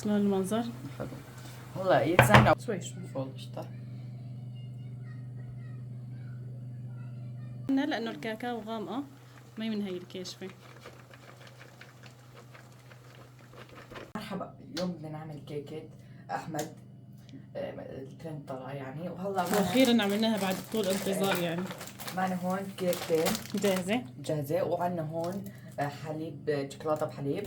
شلون المنظر؟ حلو. هلا يتزنى شوي شوي فوق القشطة. لانه الكاكاو غامقه ما من هي الكاشفه. مرحبا، اليوم بدنا نعمل كيكة احمد. الترند طلع يعني، وهلا واخيرا عملناها بعد طول انتظار يعني. معنا هون كيكتين جاهزه. جاهزة، وعنا هون حليب، شوكولاتة بحليب،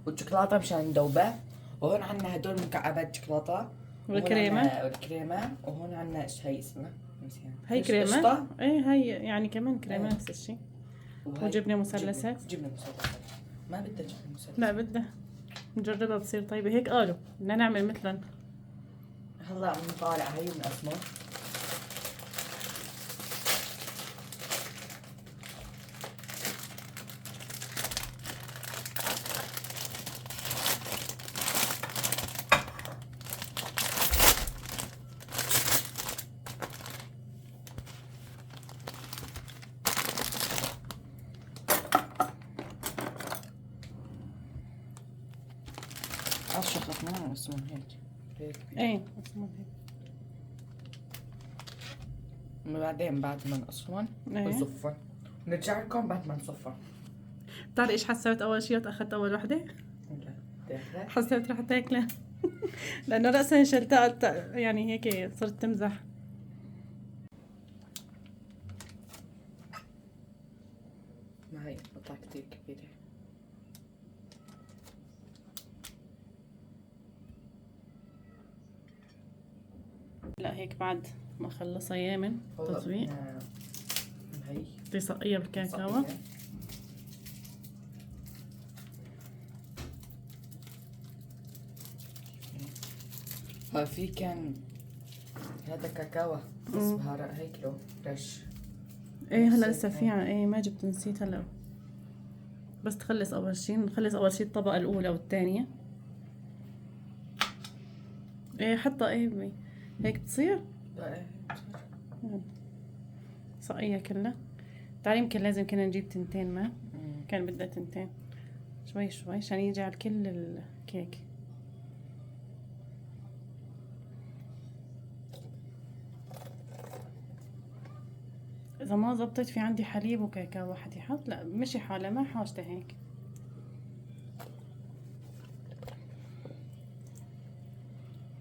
والشوكولاتة مشان ندوبها، وهون عنا هدول مكعبات شوكولاتة، والكريمه. الكريمة، وهون عنا ايش هي اسمها؟ نسيان. هي كريمه. قشطة. ايه هي يعني كمان كريمه إيه. نفس الشيء. وهي وجبنه مثلثات. جبنة مثلثات. ما بدها جبنة مثلثات. لا بدها. نجربها بتصير طيبه هيك قالوا بدنا نعمل مثلا. هلا بنطالع هي بنقسمه. شخصنا نقسمهم هيك. ايه قسمهم هيك. بعدين بعد ما نقصهم إيه. نصفهم، نرجع لكم بعد ما نصفهم. بتعرفي ايش حسيت اول شيء اخذت اول وحده؟ حسيت رح تاكلها. لانه راسا شلتها يعني هيك صرت تمزح. ما هي قطعة كتير كبيرة. لا هيك بعد ما خلصها يامن تطبيق هي تسقيها بالكاكاو. في كان هذا كاكاو بس بهارات هيك له رش. ايه هلا لسه في ايه ما جبت نسيت هلا. بس تخلص اول شيء نخلص اول شيء الطبقة الاولى والثانية. ايه حطها ايه هيك بتصير. سقيها كلها. تعالي يمكن لازم كنا نجيب تنتين ما كان بدها تنتين. شوي شوي عشان يجي على كل الكيك. إذا ما زبطت في عندي حليب وكاكاو واحد يحط. لا مشي حالة ما حاجته هيك.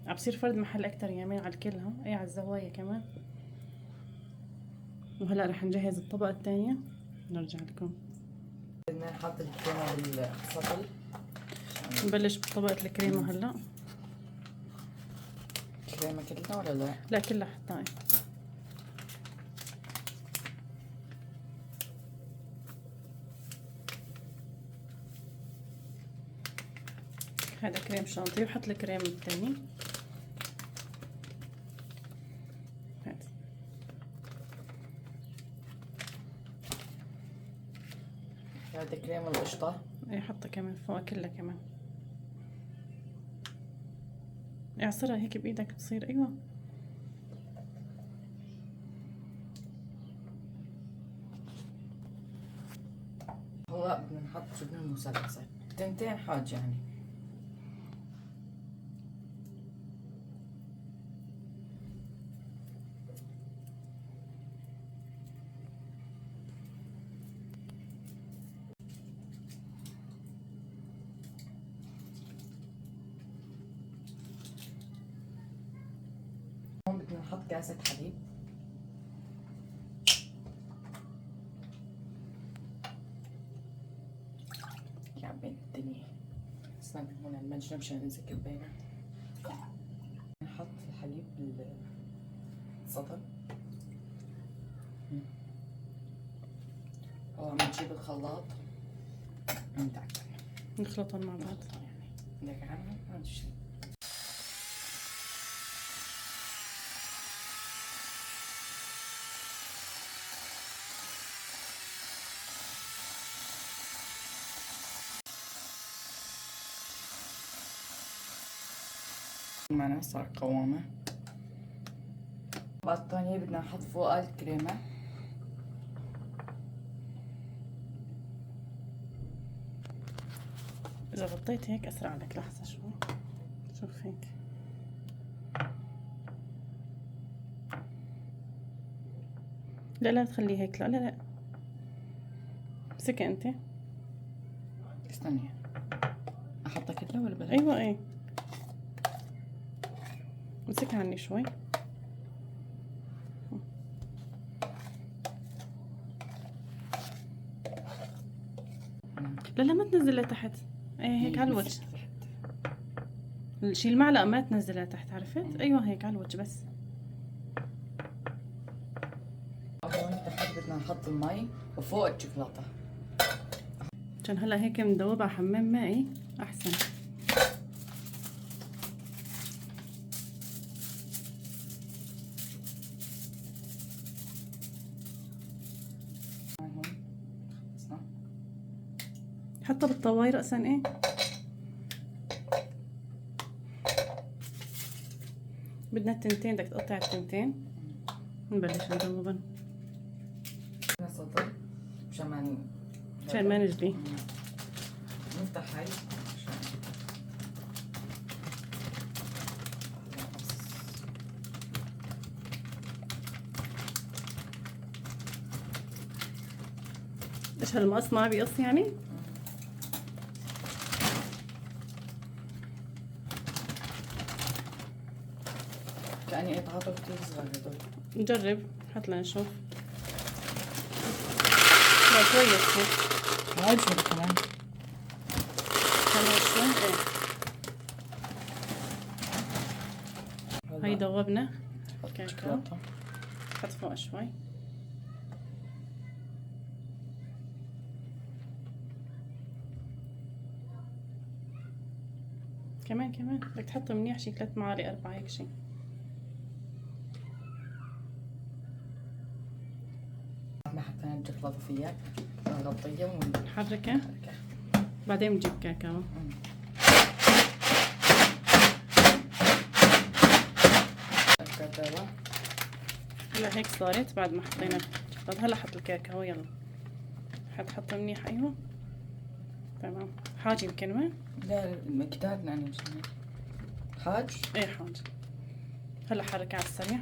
عبصير فرد محل أكتر يمين على الكلها. أي على الزوايا كمان. وهلا رح نجهز الطبقة الثانية نرجع لكم. بدنا نحط الكريمة بالسطل. نبلش بطبقة الكريمة هلا. الكريمة كلها ولا لا؟ لا كلها حطها. هذا كريم شانتي وحط الكريم الثاني. هذا كريم القشطة. ايه حطها كمان فوق كلها كمان. اعصرها هيك بايدك بتصير. ايوه هلا بدنا نحط جبنة مثلثات تنتين حاج يعني. هون بدنا نحط كاسة حليب. يا بين الدنيا. استنى هون المجرى مشان نمسك بينها. نحط الحليب بالسطل. عم نجيب الخلاط ندعك نخلطهم مع بعض. ندعك عنها هذا الشيء. معنا صار قوامه. الطبقة الثانية بدنا نحط فوقها الكريمة. إذا غطيت هيك أسرع لك لحظة شوي. شوف هيك. لا لا تخليه هيك، لا لا لا، امسكي انت. استني احطها كده ولا بلا؟ ايوه ايه، امسكها عني شوي. لا لا ما تنزلها تحت، ايه هيك على الوجه. شيل المعلقة ما تنزلها تحت، عرفت؟ ايوه هيك على الوجه بس. هون تحت بدنا نحط المي وفوق الشوكولاتة عشان هلا هيك مدوبة حمام مائي احسن. هون خلصنا. حطها بالطواي رأسا ايه. بدنا التنتين، بدك تقطع التنتين نبلش ندوبن نسطر عشان ما نجلي. نفتح هاي عشان ايش هالمقص ما بيقص يعني؟ كأني قطعته كتير صغار هدول. نجرب، حط لنشوف. لا كويس هيك. هاي شوي كمان. خليها شوي ايه. هاي دوبنا كاكاو، شوكولاتة. حط فوق شوي. كمان بدك تحطه منيح، شي 3 معالق 4 هيك شي. ما حطينا الشوكولاتة فيها نغطيها نحركها بعدين بنجيب كاكاو. الكاكاو هلا هيك صارت بعد ما حطينا الشوكولاتة. هلا حط الكاكاو، يلا حطه منيح. ايوه تمام. حاج يمكن وين؟ لا مقدارنا أنا مش حاج. ايه حاج. هلا حركها على السريع.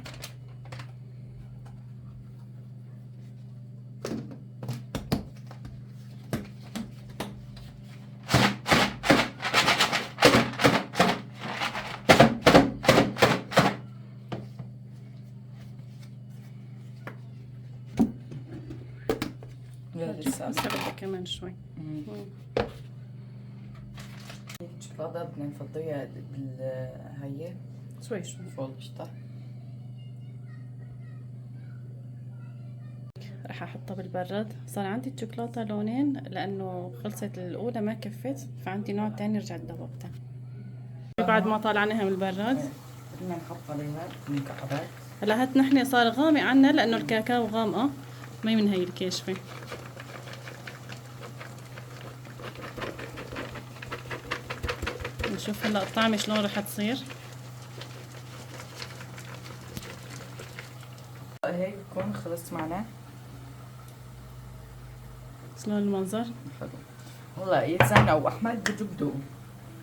لا لسه بس بدك كمان شوي. الشوكولاتة بدنا نفضيها هي شوي فوق القشطة. رح احطها بالبراد. صار عندي الشوكولاتة لونين لانه خلصت الاولى ما كفت، فعندي نوع تاني رجعت دوبتها بعد ما طالعناها من البراد. بدنا نحط عليها مكعبات. هلا هات نحن صار غامق عنا لانه الكاكاو غامقة، ما من هي الكاشفة. نشوف هلا الطعمة شلون رح تصير. هيك بكون خلصت معنا. شلون المنظر؟ حلو. والله يتسنى واحمد بده بدوق.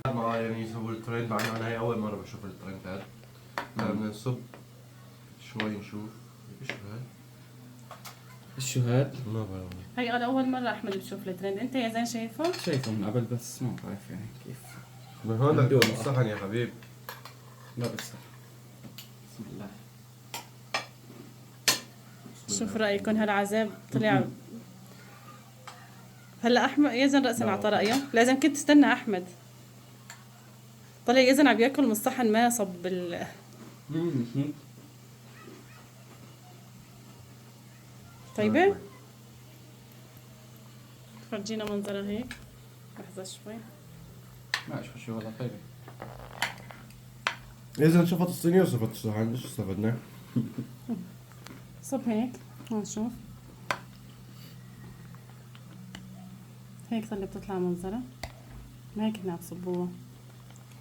ما يعني يسووا الترند معنا، انا هي اول مره بشوف الترند هذا. بدنا نصب شوي نشوف ايش هاد؟ ما بعرف. هي انا اول مرة احمد بشوف الترند، انت يا زين شايفه؟ شايفه من قبل بس ما بعرف يعني كيف. من هون بدك تدوق الصحن يا حبيب. لا بس بسم الله. شوف رأيكم هالعذاب طلع. هلا احمد يزن رأسا اعطى رأيه، لازم كنت تستنى احمد. طلع يزن عم ياكل من الصحن ما صب طيبة؟ فرجينا منظرها هيك. لحظة شوي. ما اشوف شو والله طيبة. اذا شفت الصينيه وصفت الصحن ايش استفدنا؟ صب هيك نشوف هيك صار بتطلع منظرها. ما هيك هنا تصبوها.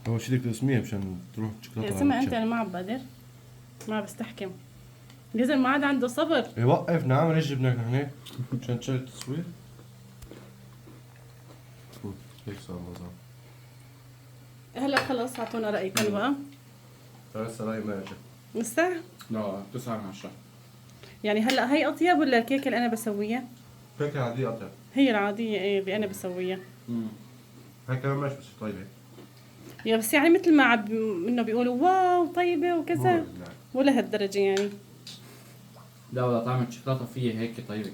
اول شي بدك تقسميها مشان تروح يا الشوكولاته. سما انت انا ما عم بقدر، ما بستحكم. يزن ما عاد عنده صبر. وقف نعم ليش جبناك هنيك؟ مشان تشغل التصوير؟ هيك صار الموضوع. هلا خلص اعطونا رايكم بقى. لسه رايي ما اجى. لسه لا 9 من 10. يعني هلا هي اطيب ولا الكيكه اللي انا بسويها؟ فكرة عادية أطيب. هي العاديه ايه اللي انا بسويها. هاي كمان ماشي بس طيبة. يا بس يعني مثل ما انه بيقولوا واو طيبه وكذا، نعم. ولا هالدرجه يعني. لا ولا طعم الشوكولاتة فيه هيك طيبة.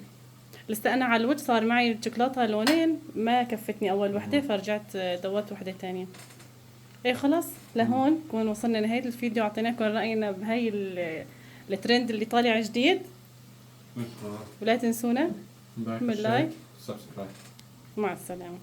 لسه انا على الوجه صار معي الشوكولاته لونين ما كفتني اول وحده، فرجعت دوت وحده تانية. ايه خلص لهون كون وصلنا لنهايه الفيديو، اعطيناكم راينا بهاي الترند اللي طالع جديد. ولا تنسونا لايك من لايك. سبسكرايب. مع السلامه.